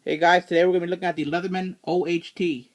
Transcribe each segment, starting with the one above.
Hey guys, today we're going to be looking at the Leatherman OHT.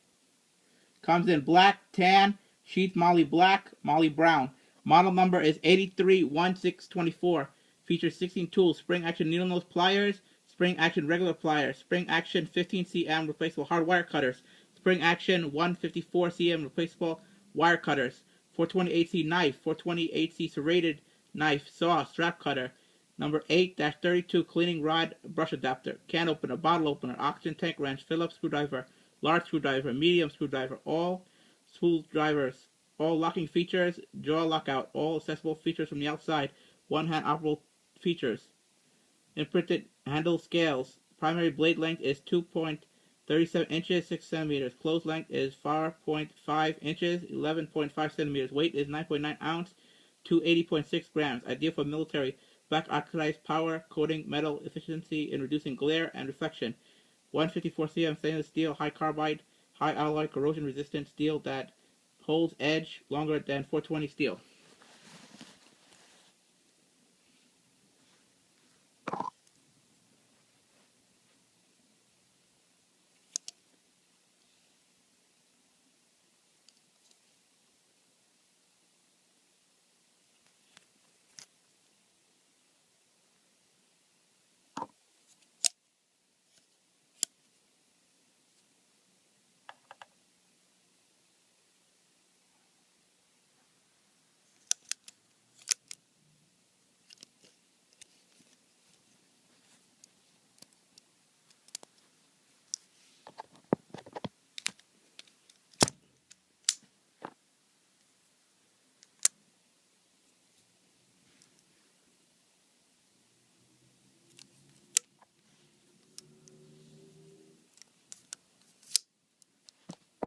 Comes in black, tan, sheath molly black, molly brown. Model number is 831624. Features 16 tools: spring action needle nose pliers, spring action regular pliers, spring action 15 cm replaceable hard wire cutters, spring action 154 cm replaceable wire cutters, 420 HC knife, 420 HC serrated knife, saw, strap cutter, number 8-32 cleaning rod brush adapter, can opener, bottle opener, oxygen tank wrench, Phillips screwdriver, large screwdriver, medium screwdriver, all spool drivers, all locking features, jaw lockout, all accessible features from the outside, one hand operable features. Imprinted handle scales. Primary blade length is 2.37 inches, 6 centimeters. Closed length is 4.5 inches, 11.5 centimeters. Weight is 9.9 ounce, 280.6 grams. Ideal for military. Black oxidized power coating metal efficiency in reducing glare and reflection. 154 cm stainless steel, high carbide, high alloy, corrosion resistant steel that holds edge longer than 420 steel.